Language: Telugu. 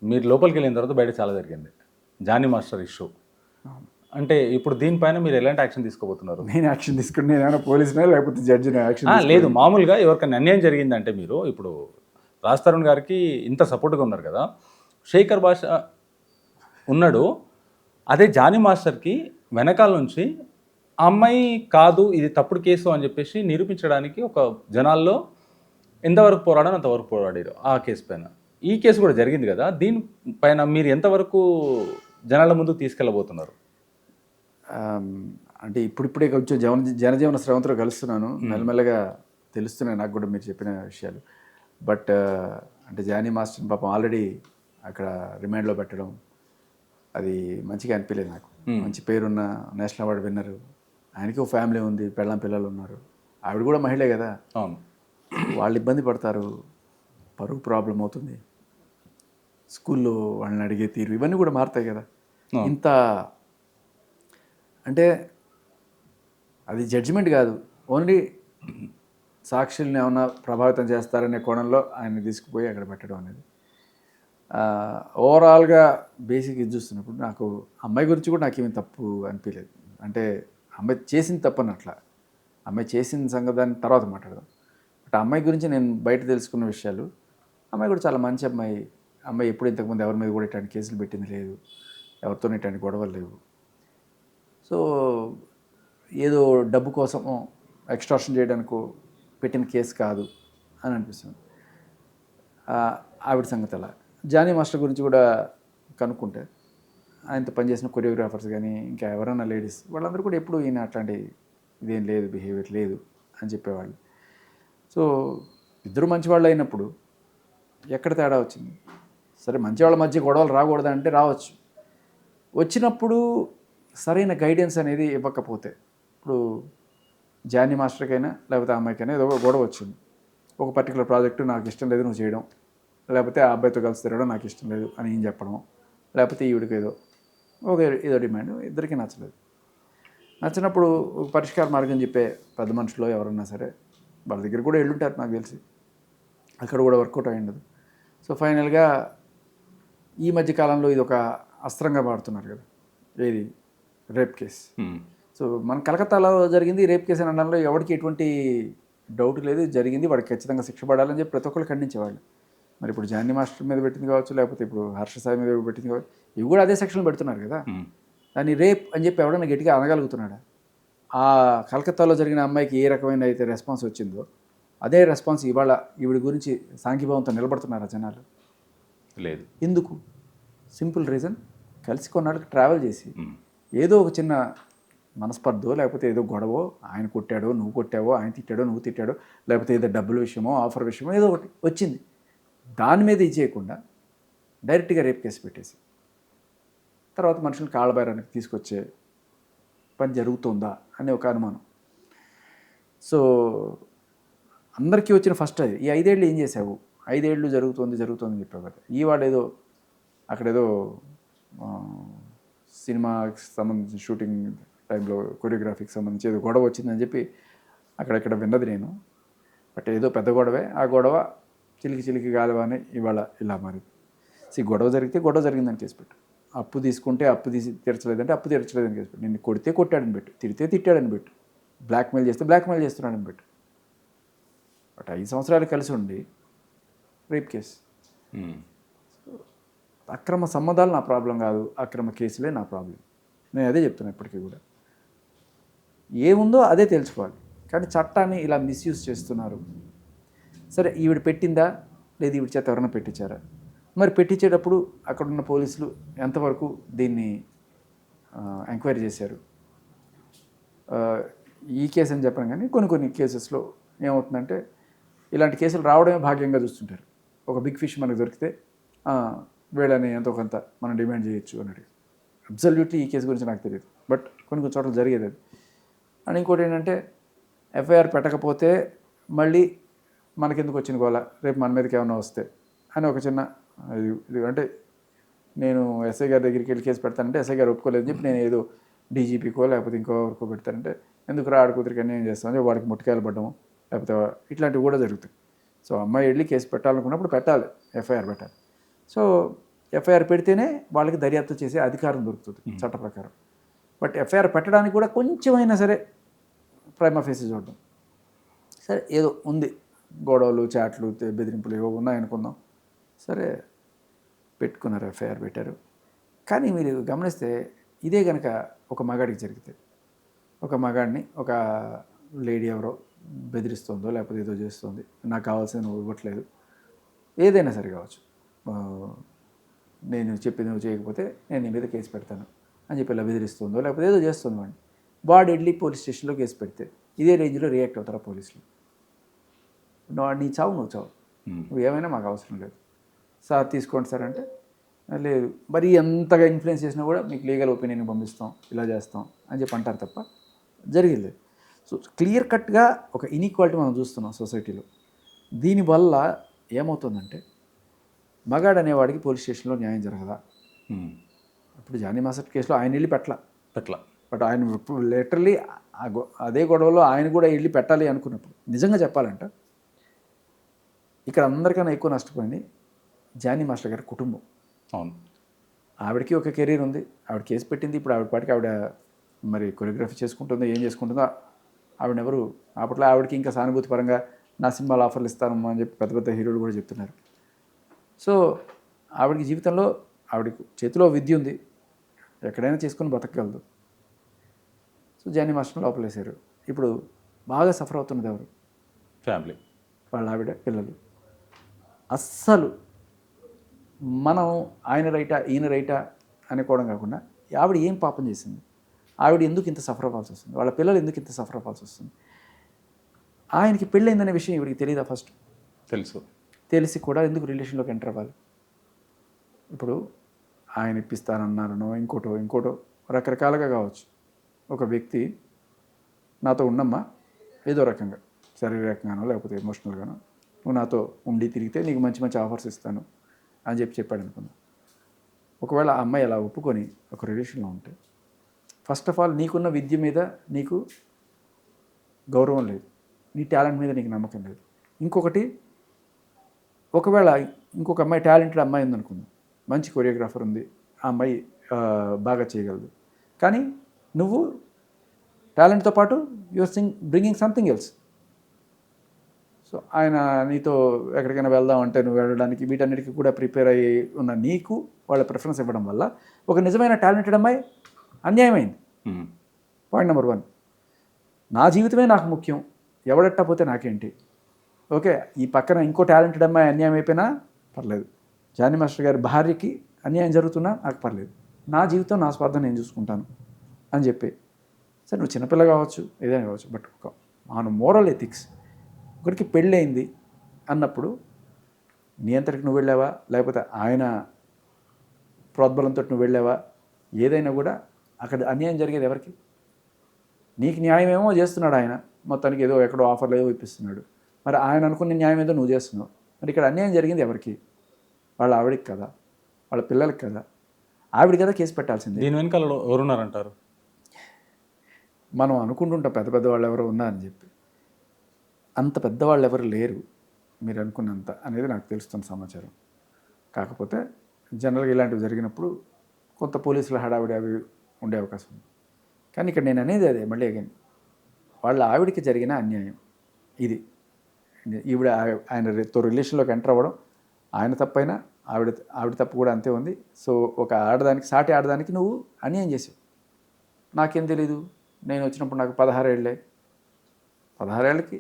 మీరు లోపలికి వెళ్ళిన తర్వాత బయట చాలా జరిగింది. Jani master issue. అంటే ఇప్పుడు దీనిపైన మీరు ఎలాంటి యాక్షన్ తీసుకోబోతున్నారు? నేను యాక్షన్ తీసుకుని నేను ఏమైనా పోలీసునా లేకపోతే జడ్జిని యాక్షన్ లేదు, మామూలుగా ఎవరికైనా అన్యాయం జరిగిందంటే మీరు ఇప్పుడు రాజ్ తరుణ్ గారికి ఇంత సపోర్ట్గా ఉన్నారు కదా, శేఖర్ భాష ఉన్నాడు, అదే జానీ మాస్టర్కి వెనకాల నుంచి ఆ అమ్మాయి కాదు ఇది తప్పుడు కేసు అని చెప్పేసి నిరూపించడానికి ఒక జనాల్లో ఎంతవరకు పోరాడని అంతవరకు పోరాడారు ఆ కేసు పైన. ఈ కేసు కూడా జరిగింది కదా, దీనిపైన మీరు ఎంతవరకు జనాల ముందు తీసుకెళ్ళబోతున్నారు? అంటే ఇప్పుడిప్పుడే కొంచెం జనజీవన స్రవంతిలో కలుస్తున్నాను, మెల్లమెల్లగా తెలుస్తున్నాయి నాకు కూడా మీరు చెప్పిన విషయాలు. బట్ అంటే జానీ మాస్టర్ని పాపం ఆల్రెడీ అక్కడ రిమాండ్లో పెట్టడం అది మంచిగా అనిపించలేదు నాకు. మంచి పేరున్న నేషనల్ అవార్డు విన్నరు, ఆయనకి ఒక ఫ్యామిలీ ఉంది, పిల్లలు ఉన్నారు, ఆవిడ కూడా మహిళే కదా. అవును, వాళ్ళు ఇబ్బంది పడతారు, పరుగు ప్రాబ్లం అవుతుంది, స్కూల్లో వాళ్ళని అడిగే తీరు ఇవన్నీ కూడా మారుతాయి కదా. ఇంత అంటే అది జడ్జిమెంట్ కాదు, ఓన్లీ సాక్షుల్ని ఏమన్నా ప్రభావితం చేస్తారనే కోణంలో ఆయన్ని తీసుకుపోయి అక్కడ పెట్టడం అనేది ఓవరాల్గా బేసిక్ ఇది చూస్తున్నప్పుడు నాకు అమ్మాయి గురించి కూడా నాకేమీ తప్పు అనిపించలేదు. అంటే అమ్మాయి చేసింది తప్పు అన్నట్ల, అమ్మాయి చేసిన సంగతి తర్వాత మాట్లాడదాం. బట్ అమ్మాయి గురించి నేను బయట తెలుసుకున్న విషయాలు, అమ్మాయి కూడా చాలా మంచి అమ్మాయి. అమ్మాయి ఎప్పుడు ఇంతకుముందు ఎవరి మీద కూడా ఇట్లాంటి కేసులు పెట్టింది లేదు, ఎవరితో ఇట్లాంటి గొడవలు లేవు. సో ఏదో డబ్బు కోసం ఎక్స్ట్రాక్షన్ చేయడానికి పెట్టిన కేసు కాదు అని అనిపిస్తుంది. ఆవిడ సంగతి అలా. జానీ మాస్టర్ గురించి కూడా కనుక్కుంటే ఆయనతో పనిచేసిన కొరియోగ్రాఫర్స్ కానీ ఇంకా ఎవరైనా లేడీస్ వాళ్ళందరూ కూడా ఎప్పుడు ఈయన అట్లాంటి ఇదేం లేదు, బిహేవియర్ లేదు అని చెప్పేవాళ్ళు. సో ఇద్దరు మంచివాళ్ళు అయినప్పుడు ఎక్కడ తేడా వచ్చింది? సరే మంచివాళ్ళ మధ్య గొడవలు రాకూడదంటే రావచ్చు, వచ్చినప్పుడు సరైన గైడెన్స్ అనేది ఇవ్వకపోతే, ఇప్పుడు జానీ మాస్టర్కైనా లేకపోతే ఆ అమ్మాయికైనా ఏదో గొడవ వచ్చింది, ఒక పర్టికులర్ ప్రాజెక్టు నాకు ఇష్టం లేదు నువ్వు చేయడం, లేకపోతే ఆ అబ్బాయితో కలిసి తిరగడం నాకు ఇష్టం లేదు అని ఏం చెప్పడం, లేకపోతే ఈవిడికి ఏదో డిమాండ్ ఇద్దరికీ నచ్చలేదు. నచ్చినప్పుడు పరిష్కార మార్గం చెప్పే పెద్ద మనుషులు ఎవరన్నా సరే వాళ్ళ దగ్గర కూడా వెళ్ళుంటారు నాకు తెలిసి, అక్కడ కూడా వర్కౌట్ అయ్యి ఉండదు. సో ఫైనల్గా ఈ మధ్య కాలంలో ఇది ఒక అస్త్రంగా వాడుతున్నారు కదా, ఏది రేప్ కేసు. సో మన కలకత్తాలో జరిగింది రేప్ కేసు అని అనడంలో ఎవరికి ఎటువంటి డౌట్ లేదు, జరిగింది, వాడికి ఖచ్చితంగా శిక్ష పడాలని చెప్పి ప్రతి ఒక్కరు ఖండించేవాళ్ళు. మరి ఇప్పుడు జానీ మాస్టర్ మీద పెట్టింది కావచ్చు, లేకపోతే ఇప్పుడు హర్ష సాయి మీద పెట్టింది కావచ్చు, ఇవి కూడా అదే సెక్షన్లో పెడుతున్నారు కదా. దాన్ని రేప్ అని చెప్పి ఎవడన్నా గట్టిగా అనగలుగుతున్నాడా? ఆ కలకత్తాలో జరిగిన అమ్మాయికి ఏ రకమైన అయితే రెస్పాన్స్ వచ్చిందో అదే రెస్పాన్స్ ఇవాళ ఈవిడ గురించి సాంఘీభావంతో నిలబడుతున్నారా జనాలు? లేదు. ఎందుకు? సింపుల్ రీజన్, కలిసి కొన్నాళ్ళకి ట్రావెల్ చేసి ఏదో ఒక చిన్న మనస్పర్ధో లేకపోతే ఏదో గొడవో, ఆయన కొట్టాడో నువ్వు కొట్టావో, ఆయన తిట్టాడో నువ్వు తిట్టాడో, లేకపోతే ఏదో డబ్బుల విషయమో ఆఫర్ విషయమో ఏదో ఒకటి వచ్చింది, దాని మీద ఇది చేయకుండా డైరెక్ట్గా రేప్ కేసు పెట్టేసి తర్వాత మనుషులను కాళ్ళబేరానికి తీసుకొచ్చే పని జరుగుతుందా అనే ఒక అనుమానం. సో అందరికీ వచ్చిన ఫస్ట్ అది, ఈ 5 ఏళ్ళు ఏం చేసావు? 5 ఏళ్ళు జరుగుతుంది అని చెప్పావు కదా, ఈ వాడేదో అక్కడేదో సినిమాకి సంబంధించిన షూటింగ్ టైంలో కొరియోగ్రఫీకి సంబంధించి ఏదో గొడవ వచ్చిందని చెప్పి అక్కడెక్కడ విన్నది నేను. బట్ ఏదో పెద్ద గొడవే, ఆ గొడవ చిలికి కాదవని ఇవాళ ఇలా మారింది. గొడవ జరిగిందని కేసు పెట్టు, అప్పు తీసుకుంటే అప్పు తీర్చలేదంటే అప్పు తీర్చలేదని కేసు పెట్టు, నిన్ను కొడితే కొట్టాడని పెట్టు, తిట్టాడని పెట్టు, బ్లాక్మెయిల్ చేస్తున్నాడని పెట్టు. బట్ 5 సంవత్సరాలు కలిసి ఉండి రేప్ కేసు. అక్రమ సంబంధాలు నా ప్రాబ్లం కాదు, అక్రమ కేసులే నా ప్రాబ్లం. నేను అదే చెప్తున్నాను ఇప్పటికీ కూడా. ఏముందో అదే తెలుసుకోవాలి, కానీ చట్టాన్ని ఇలా మిస్యూజ్ చేస్తున్నారు. సరే ఈవిడ పెట్టిందా లేదు ఈవిడ చేత ఎవరైనా పెట్టించారా? మరి పెట్టించేటప్పుడు అక్కడున్న పోలీసులు ఎంతవరకు దీన్ని ఎంక్వైరీ చేశారు? ఈ కేసు అని చెప్పను కానీ కొన్ని కేసెస్లో ఏమవుతుందంటే ఇలాంటి కేసులు రావడమే భాగ్యంగా చూస్తుంటారు. ఒక బిగ్ ఫిష్ మనకు దొరికితే వీళ్ళని ఎంతో కొంత మనం డిమాండ్ చేయొచ్చు అన్నట్టు. అబ్సల్యూట్లీ ఈ కేసు గురించి నాకు తెలియదు, బట్ కొన్ని చోట్ల జరిగేది అది. అండ్ ఇంకోటి ఏంటంటే ఎఫ్ఐఆర్ పెట్టకపోతే మళ్ళీ మనకెందుకు వచ్చిన గోల, రేపు మన మీదకి ఏమైనా వస్తే అని ఒక చిన్న ఇది అంటే నేను ఎస్ఐ గారి దగ్గరికి వెళ్ళి కేసు పెడతానంటే ఎస్ఐ గారు ఒప్పుకోలేదని చెప్పి నేను ఏదో డీజీపీకో లేకపోతే ఇంకోరికో పెడతానంటే ఎందుకు ఆడ కూతురికి అన్యాయం చేస్తామని వాడికి ముట్టుకాయలు పడ్డము లేకపోతే ఇట్లాంటివి కూడా జరుగుతాయి. సో అమ్మాయి వెళ్ళి కేసు పెట్టాలనుకున్నప్పుడు పెట్టాలి, ఎఫ్ఐఆర్ పెట్టాలి. సో ఎఫ్ఐఆర్ పెడితేనే వాళ్ళకి దర్యాప్తు చేసే అధికారం దొరుకుతుంది చట్ట ప్రకారం. బట్ ఎఫ్ఐఆర్ పెట్టడానికి కూడా కొంచెమైనా సరే ప్రైమా ఫేసి చూడడం. సరే ఏదో ఉంది, గొడవలు, చాట్లు, బెదిరింపులు ఏవో ఉన్నాయనుకుందాం. సరే పెట్టుకున్నారు, ఎఫ్ఐఆర్ పెట్టారు. కానీ మీరు గమనిస్తే ఇదే కనుక ఒక మగాడికి జరిగితే, ఒక మగాడిని ఒక లేడీ ఎవరో బెదిరిస్తుందో లేకపోతే ఏదో చేస్తుంది, నాకు కావాల్సింది నువ్వు ఇవ్వట్లేదు, ఏదైనా సరే కావచ్చు, నేను చెప్పింది నువ్వు చేయకపోతే నేను నీ మీద కేసు పెడతాను అని చెప్పి ఇలా బెదిరిస్తుందో లేకపోతే ఏదో చేస్తుంది వాడిని, వాడు వెళ్ళి పోలీస్ స్టేషన్లో కేసు పెడితే ఇదే రేంజ్లో రియాక్ట్ అవుతారా పోలీసులు? నీ చావు నువ్వు చావు, నువ్వు ఏమైనా మాకు అవసరం లేదు, సార్ తీసుకోండి సార్ అంటే లేదు, మరి ఎంతగా ఇన్ఫ్లుయెన్స్ చేసినా కూడా మీకు లీగల్ ఒపీనియన్ పంపిస్తాం, ఇలా చేస్తాం అని చెప్పి అంటారు తప్ప జరిగింది. సో క్లియర్ కట్గా ఒక ఇన్ఈక్వాలిటీ మనం చూస్తున్నాం సొసైటీలో. దీనివల్ల ఏమవుతుందంటే మగాడు అనేవాడికి పోలీస్ స్టేషన్లో న్యాయం జరగదా? ఇప్పుడు జానీ మాస్టర్ కేసులో ఆయన వెళ్ళి పెట్టలా, బట్ ఆయన లిటరల్లీ అదే గొడవలో ఆయన కూడా వెళ్ళి పెట్టాలి అనుకున్నప్పుడు నిజంగా చెప్పాలంటే ఇక్కడ అందరికన్నా ఎక్కువ నష్టపోయింది జానీ మాస్టర్ గారి కుటుంబం. అవును, ఆవిడకి ఒక కెరీర్ ఉంది, ఆవిడ కేసు పెట్టింది, ఇప్పుడు ఆవిడ పాటికి ఆవిడ మరి కొరియోగ్రఫీ చేసుకుంటుందో ఏం చేసుకుంటుందో ఆవిడెవరు అప్పట్లో ఆవిడకి ఇంకా సానుభూతి పరంగా నా సినిమాలు ఆఫర్లు ఇస్తానమ్మా అని చెప్పి పెద్ద పెద్ద హీరోలు కూడా చెప్తున్నారు. సో ఆవిడకి జీవితంలో ఆవిడకి చేతిలో విద్య ఉంది, ఎక్కడైనా చేసుకుని బతకగలదు. సో జానీ మాస్టర్ లోపలేశారు. ఇప్పుడు బాగా సఫర్ అవుతున్నది ఎవరు? ఫ్యామిలీ, వాళ్ళ ఆవిడ, పిల్లలు. అస్సలు మనం ఆయన రైటా ఈయన రైటా అనుకోవడం కాకుండా ఆవిడ ఏం పాపం చేసింది, ఆవిడ ఎందుకు ఇంత సఫర్ అవ్వాల్సి వస్తుంది, వాళ్ళ పిల్లలు ఎందుకు ఇంత సఫర్ అవ్వాల్సి వస్తుంది? ఆయనకి పెళ్ళైందనే విషయం ఇవిడికి తెలియదా? ఫస్ట్ తెలుసు, తెలిసి కూడా ఎందుకు రిలేషన్లోకి ఎంటర్ అవ్వాలి? ఇప్పుడు ఆయన ఇప్పిస్తానన్నారనో ఇంకోటో రకరకాలుగా కావచ్చు. ఒక వ్యక్తి నాతో ఉన్నమ్మా ఏదో రకంగా శారీరకంగానో లేకపోతే ఎమోషనల్గానో నువ్వు నాతో ఉండి తిరిగితే నీకు మంచి మంచి ఆఫర్స్ ఇస్తాను అని చెప్పాడు అనుకుందాం. ఒకవేళ ఆ అమ్మాయి అలా ఒప్పుకొని ఒక రిలేషన్లో ఉంటే ఫస్ట్ ఆఫ్ ఆల్ నీకున్న విద్య మీద నీకు గౌరవం లేదు, నీ టాలెంట్ మీద నీకు నమ్మకం లేదు. ఇంకొకటి, ఒకవేళ ఇంకొక అమ్మాయి టాలెంటెడ్ అమ్మాయి ఉందనుకుందాం, మంచి కొరియోగ్రాఫర్ ఉంది, ఆ అమ్మాయి బాగా చేయగలదు, కానీ నువ్వు టాలెంట్తో పాటు your bringing something else. So ఆయన నీతో ఎక్కడికైనా వెళ్దాం అంటే నువ్వు వెళ్ళడానికి వీటన్నిటికీ కూడా ప్రిపేర్ అయ్యి ఉన్న నీకు వాళ్ళ ప్రిఫరెన్స్ ఇవ్వడం వల్ల ఒక నిజమైన టాలెంటెడ్ అమ్మాయి అన్యాయమైంది. పాయింట్ నెంబర్ 1, నా జీవితమే నాకు ముఖ్యం, ఎవడెట్టా పోతే నాకేంటి? ఓకే, ఈ పక్కన ఇంకో టాలెంటెడ్ అమ్మాయి అన్యాయం అయిపోయినా పర్లేదు, జానీ మాస్టర్ గారి భార్యకి అన్యాయం జరుగుతున్నా నాకు పర్లేదు, నా జీవితం నా స్వార్థం నేను చూసుకుంటాను అని చెప్పి. సరే నువ్వు చిన్నపిల్ల కావచ్చు, ఏదైనా కావచ్చు, బట్ ఒక మన మోరల్ ఎథిక్స్, ఒకరికి పెళ్ళయింది అన్నప్పుడు నీ అంతటికి నువ్వు వెళ్ళావా లేకపోతే ఆయన ప్రోద్బలంతో నువ్వు వెళ్ళావా, ఏదైనా కూడా అక్కడ అన్యాయం జరిగేది ఎవరికి? నీకు న్యాయం ఏమో చేస్తున్నాడు ఆయన, మొత్తానికి ఏదో ఎక్కడో ఆఫర్లు ఏదో ఇప్పిస్తున్నాడు, మరి ఆయన అనుకున్న న్యాయం ఏదో నువ్వు చేస్తున్నావు. మరి ఇక్కడ అన్యాయం జరిగింది ఎవరికి? వాళ్ళ ఆవిడికి కదా, వాళ్ళ పిల్లలకి కదా, ఆవిడ కదా కేసు పెట్టాల్సింది. దీని వెనకాల ఎవరున్నారంటారు? మనం అనుకుంటుంటాం పెద్ద పెద్ద వాళ్ళు ఎవరో ఉన్నారని చెప్పి, అంత పెద్దవాళ్ళు ఎవరు లేరు మీరు అనుకున్నంత అనేది నాకు తెలుస్తున్న సమాచారం. కాకపోతే జనరల్గా ఇలాంటివి జరిగినప్పుడు కొంత పోలీసుల హడావిడి అవి ఉండే అవకాశం ఉంది. కానీ ఇక్కడ నేను అనేది అదే మళ్ళీ అగైన్, వాళ్ళ ఆవిడికి జరిగిన అన్యాయం ఇది. ఈవిడ ఆయనతో రిలేషన్లోకి ఎంటర్ అవ్వడం ఆయన తప్పైనా ఆవిడ తప్పు కూడా అంతే ఉంది. సో ఒక ఆడదానికి, సాటి ఆడదానికి నువ్వు అన్యాయం చేసావు. నాకేం తెలీదు, నేను వచ్చినప్పుడు నాకు 16 ఏళ్ళే, 16 ఏళ్ళకి